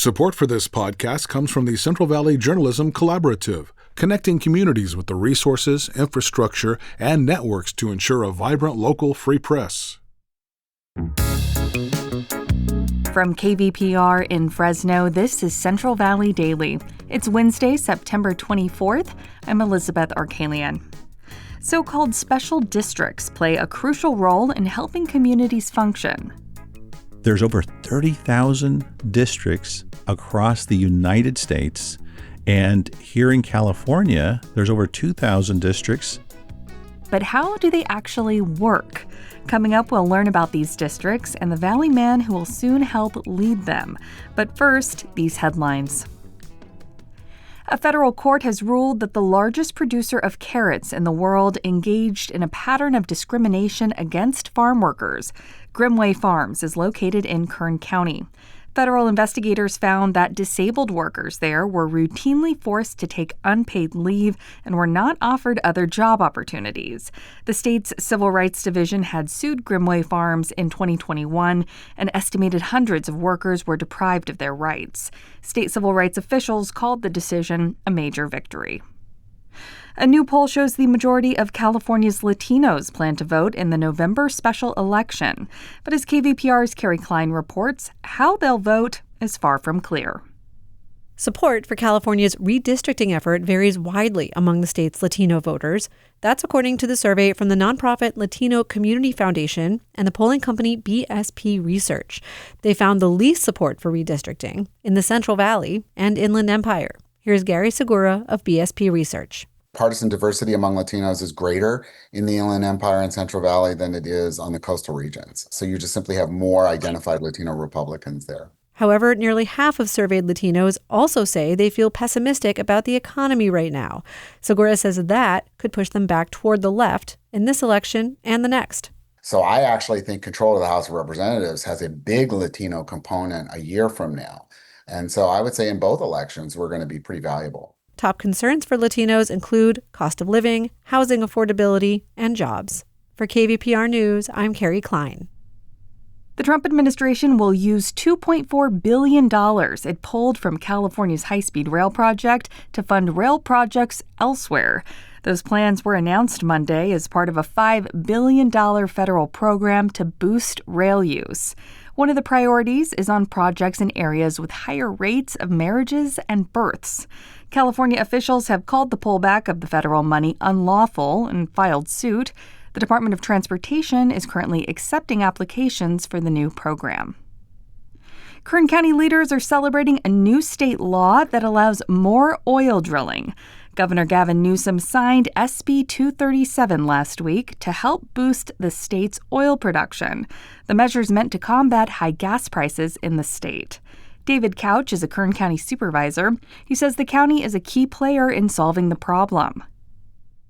Support for this podcast comes from the Central Valley Journalism Collaborative, connecting communities with the resources, infrastructure, and networks to ensure a vibrant local free press. From KVPR in Fresno, this is Central Valley Daily. It's Wednesday, September 24th. I'm Elizabeth Arkalian. So-called special districts play a crucial role in helping communities function. There's over 30,000 districts across the United States, and here in California, there's over 2,000 districts. But how do they actually work? Coming up, we'll learn about these districts and the Valley man who will soon help lead them. But first, these headlines. A federal court has ruled that the largest producer of carrots in the world engaged in a pattern of discrimination against farm workers. Grimway Farms is located in Kern County. Federal investigators found that disabled workers there were routinely forced to take unpaid leave and were not offered other job opportunities. The state's Civil Rights Division had sued Grimway Farms in 2021, and estimated hundreds of workers were deprived of their rights. State civil rights officials called the decision a major victory. A new poll shows the majority of California's Latinos plan to vote in the November special election. But as KVPR's Carrie Klein reports, how they'll vote is far from clear. Support for California's redistricting effort varies widely among the state's Latino voters. That's according to the survey from the nonprofit Latino Community Foundation and the polling company BSP Research. They found the least support for redistricting in the Central Valley and Inland Empire. Here's Gary Segura of BSP Research. Partisan diversity among Latinos is greater in the Inland Empire and Central Valley than it is on the coastal regions. So you just simply have more identified Latino Republicans there. However, nearly half of surveyed Latinos also say they feel pessimistic about the economy right now. Segura says that could push them back toward the left in this election and the next. So I actually think control of the House of Representatives has a big Latino component a year from now. And so I would say in both elections, we're going to be pretty valuable. Top concerns for Latinos include cost of living, housing affordability, and jobs. For KVPR News, I'm Carrie Klein. The Trump administration will use $2.4 billion it pulled from California's high-speed rail project to fund rail projects elsewhere. Those plans were announced Monday as part of a $5 billion federal program to boost rail use. One of the priorities is on projects in areas with higher rates of marriages and births. California officials have called the pullback of the federal money unlawful and filed suit. The Department of Transportation is currently accepting applications for the new program. Kern County leaders are celebrating a new state law that allows more oil drilling. Governor Gavin Newsom signed SB 237 last week to help boost the state's oil production. The measure's meant to combat high gas prices in the state. David Couch is a Kern County supervisor. He says the county is a key player in solving the problem.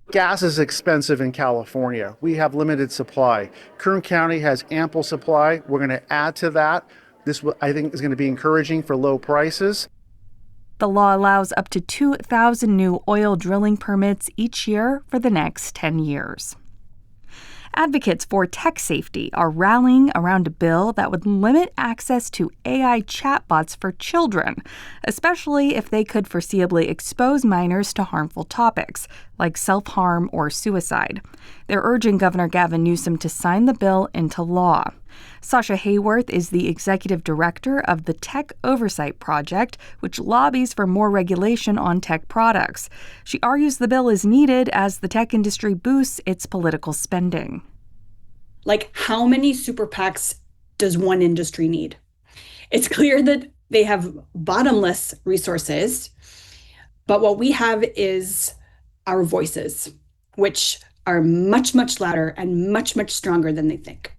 Gas is expensive in California. We have limited supply. Kern County has ample supply. We're going to add to that. This, I think, is going to be encouraging for low prices. The law allows up to 2,000 new oil drilling permits each year for the next 10 years. Advocates for tech safety are rallying around a bill that would limit access to AI chatbots for children, especially if they could foreseeably expose minors to harmful topics like self-harm or suicide. They're urging Governor Gavin Newsom to sign the bill into law. Sasha Hayworth is the executive director of the Tech Oversight Project, which lobbies for more regulation on tech products. She argues the bill is needed as the tech industry boosts its political spending. Like, how many super PACs does one industry need? It's clear that they have bottomless resources, but what we have is our voices, which are much, much louder and much, much stronger than they think.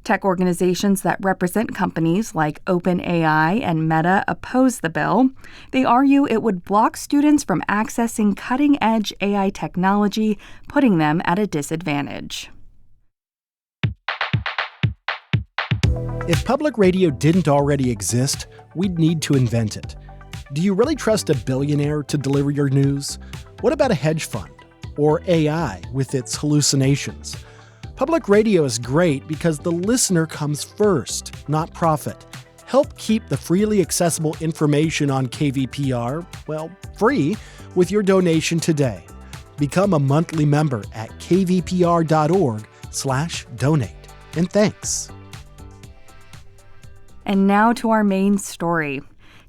Tech organizations that represent companies like OpenAI and Meta oppose the bill. They argue it would block students from accessing cutting-edge AI technology, putting them at a disadvantage. If public radio didn't already exist, we'd need to invent it. Do you really trust a billionaire to deliver your news? What about a hedge fund? Or AI with its hallucinations? Public radio is great because the listener comes first, not profit. Help keep the freely accessible information on KVPR, well, free with your donation today. Become a monthly member at kvpr.org/donate. And thanks. And now to our main story.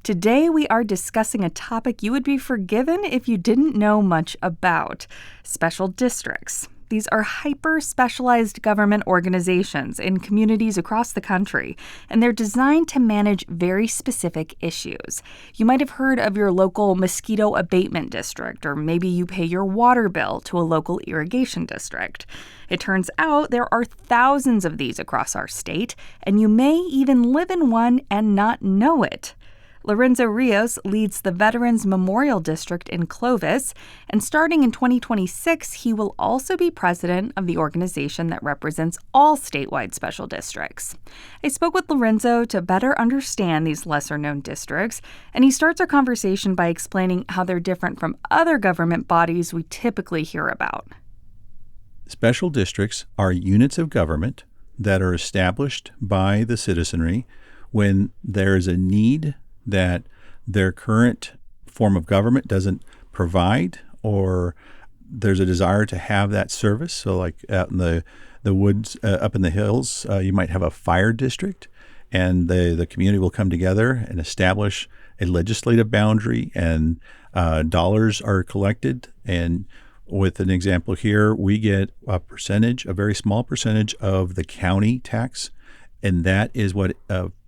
Today we are discussing a topic you would be forgiven if you didn't know much about: special districts. These are hyper-specialized government organizations in communities across the country, and they're designed to manage very specific issues. You might have heard of your local mosquito abatement district, or maybe you pay your water bill to a local irrigation district. It turns out there are thousands of these across our state, and you may even live in one and not know it. Lorenzo Rios leads the Veterans Memorial District in Clovis, and starting in 2026, he will also be president of the organization that represents all statewide special districts. I spoke with Lorenzo to better understand these lesser-known districts, and he starts our conversation by explaining how they're different from other government bodies we typically hear about. Special districts are units of government that are established by the citizenry when there is a need that their current form of government doesn't provide, or there's a desire to have that service. So like out in the woods, up in the hills, you might have a fire district, and the community will come together and establish a legislative boundary, and dollars are collected. And with an example here, we get a percentage, a very small percentage of the county tax, and that is what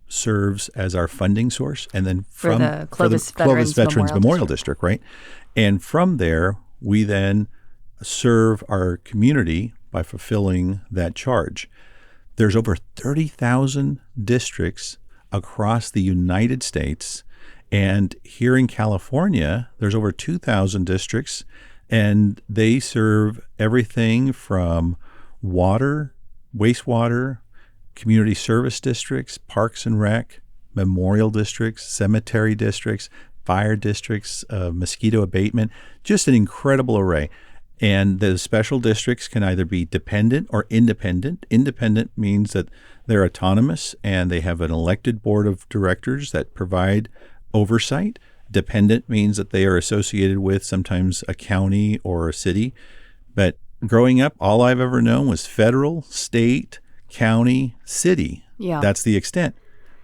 serves as our funding source. And then from the Clovis Veterans Memorial District, right? And from there, we then serve our community by fulfilling that charge. There's over 30,000 districts across the United States. And here in California, there's over 2,000 districts, and they serve everything from water, wastewater, community service districts, parks and rec, memorial districts, cemetery districts, fire districts, mosquito abatement, just an incredible array. And the special districts can either be dependent or independent. Independent means that they're autonomous and they have an elected board of directors that provide oversight. Dependent means that they are associated with sometimes a county or a city. But growing up, all I've ever known was federal, state, county, city. Yeah. That's the extent.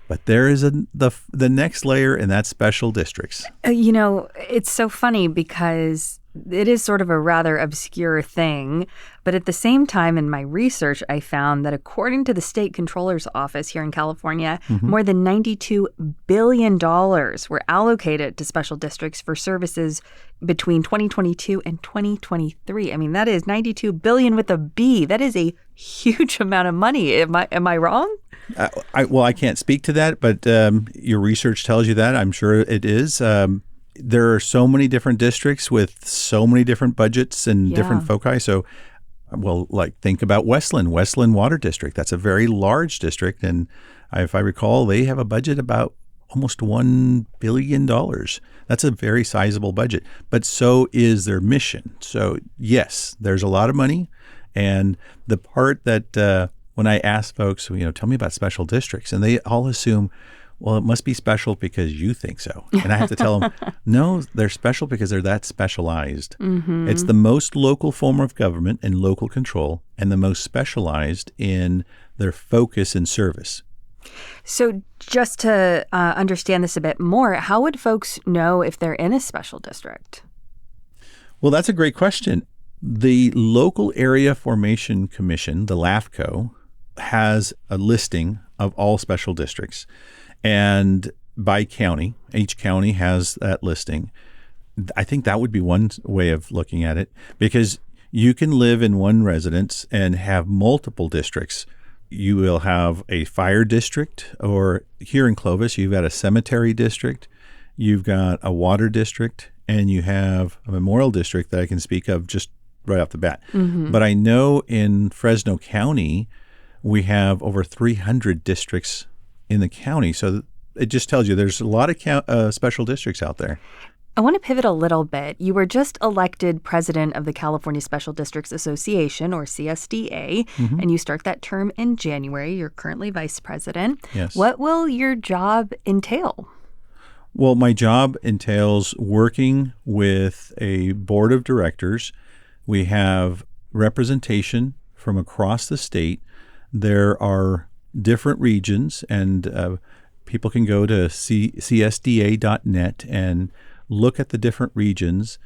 But there is the next layer, and that's special districts. It's so funny because it is sort of a rather obscure thing. But at the same time, in my research, I found that according to the state controller's office here in California, more than $92 billion were allocated to special districts for services between 2022 and 2023. I mean, that is $92 billion with a B. That is a huge amount of money. Am I wrong? I can't speak to that, but your research tells you that. I'm sure it is. There are so many different districts with so many different budgets and different foci. So, think about Westland Water District. That's a very large district. And if I recall, they have a budget about almost $1 billion. That's a very sizable budget. But so is their mission. So, yes, there's a lot of money. And the part that when I ask folks, tell me about special districts, and they all assume, well, it must be special because you think so. And I have to tell them, no, they're special because they're that specialized. Mm-hmm. It's the most local form of government and local control, and the most specialized in their focus and service. So just to understand this a bit more, how would folks know if they're in a special district? Well, that's a great question. The Local Area Formation Commission, the LAFCO, has a listing of all special districts. And by county, each county has that listing. I think that would be one way of looking at it, because you can live in one residence and have multiple districts. You will have a fire district, or here in Clovis, you've got a cemetery district, you've got a water district, and you have a memorial district that I can speak of just right off the bat. Mm-hmm. But I know in Fresno County, we have over 300 districts in the county. So it just tells you there's a lot of special districts out there. I want to pivot a little bit. You were just elected president of the California Special Districts Association, or CSDA, and you start that term in January. You're currently vice president. Yes. What will your job entail? Well, my job entails working with a board of directors. We have representation from across the state. There are different regions, and people can go to csda.net and look at the different regions.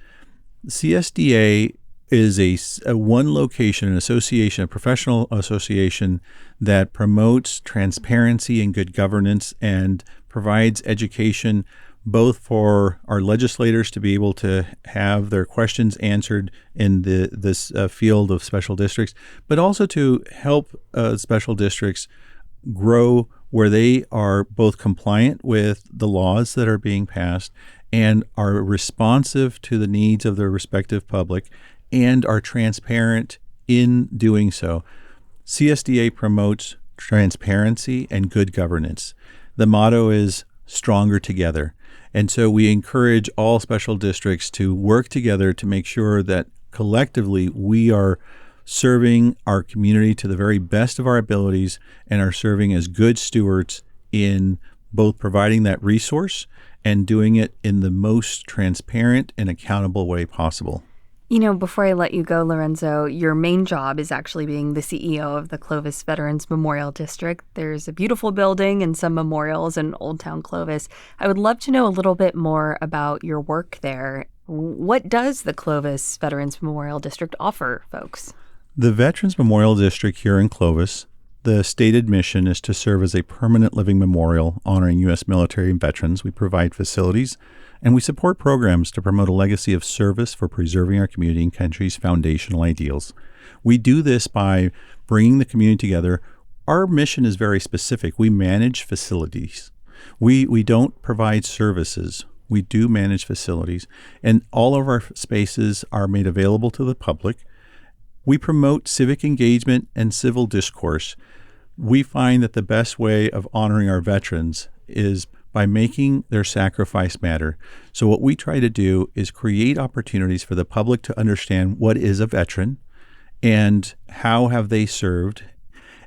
CSDA is a one location, an association, a professional association that promotes transparency and good governance and provides education both for our legislators to be able to have their questions answered in this field of special districts, but also to help special districts grow where they are both compliant with the laws that are being passed and are responsive to the needs of their respective public and are transparent in doing so. CSDA promotes transparency and good governance. The motto is stronger together. And so we encourage all special districts to work together to make sure that collectively we are serving our community to the very best of our abilities and are serving as good stewards in both providing that resource and doing it in the most transparent and accountable way possible. You know, before I let you go, Lorenzo, your main job is actually being the CEO of the Clovis Veterans Memorial District. There's a beautiful building and some memorials in Old Town Clovis. I would love to know a little bit more about your work there. What does the Clovis Veterans Memorial District offer folks? The Veterans Memorial District here in Clovis, the stated mission is to serve as a permanent living memorial honoring U.S. military and veterans. We provide facilities and we support programs to promote a legacy of service for preserving our community and country's foundational ideals. We do this by bringing the community together. Our mission is very specific. We manage facilities. We don't provide services. We do manage facilities, and all of our spaces are made available to the public. We promote civic engagement and civil discourse. We find that the best way of honoring our veterans is by making their sacrifice matter. So what we try to do is create opportunities for the public to understand what is a veteran and how have they served.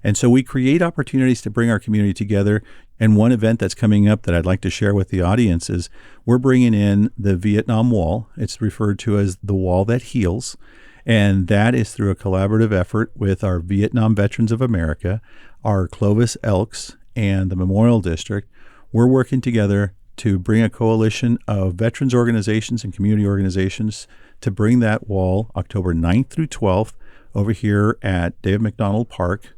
And so we create opportunities to bring our community together. And one event that's coming up that I'd like to share with the audience is we're bringing in the Vietnam Wall. It's referred to as the Wall That Heals. And that is through a collaborative effort with our Vietnam Veterans of America, our Clovis Elks, and the Memorial District. We're working together to bring a coalition of veterans organizations and community organizations to bring that wall October 9th through 12th over here at David McDonald Park.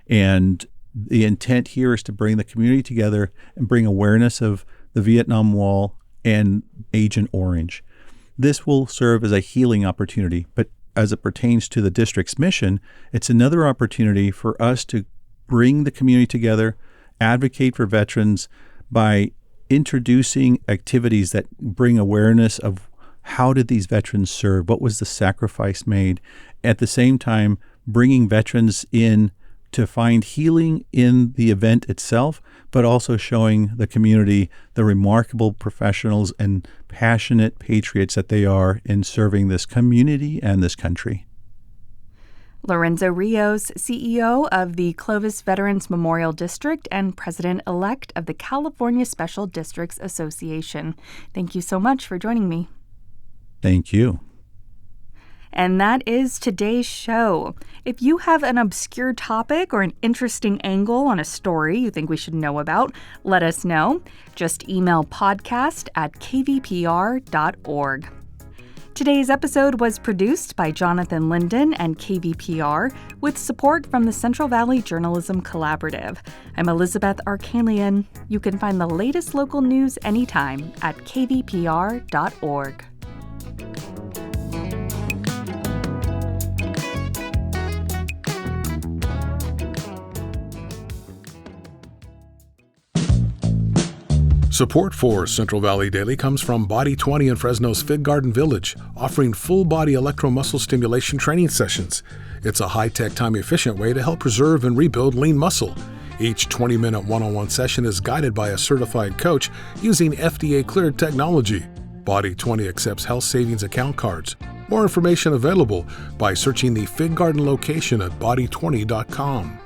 And the intent here is to bring the community together and bring awareness of the Vietnam Wall and Agent Orange. This will serve as a healing opportunity, but as it pertains to the district's mission, it's another opportunity for us to bring the community together, advocate for veterans by introducing activities that bring awareness of how did these veterans serve, what was the sacrifice made, at the same time bringing veterans in to find healing in the event itself, but also showing the community the remarkable professionals and passionate patriots that they are in serving this community and this country. Lorenzo Rios, CEO of the Clovis Veterans Memorial District and President-elect of the California Special Districts Association. Thank you so much for joining me. Thank you. And that is today's show. If you have an obscure topic or an interesting angle on a story you think we should know about, let us know. Just email podcast@kvpr.org. Today's episode was produced by Jonathan Linden and KVPR with support from the Central Valley Journalism Collaborative. I'm Elizabeth Arkalian. You can find the latest local news anytime at kvpr.org. Support for Central Valley Daily comes from Body 20 in Fresno's Fig Garden Village, offering full-body electromuscle stimulation training sessions. It's a high-tech, time-efficient way to help preserve and rebuild lean muscle. Each 20-minute one-on-one session is guided by a certified coach using FDA-cleared technology. Body 20 accepts health savings account cards. More information available by searching the Fig Garden location at body20.com.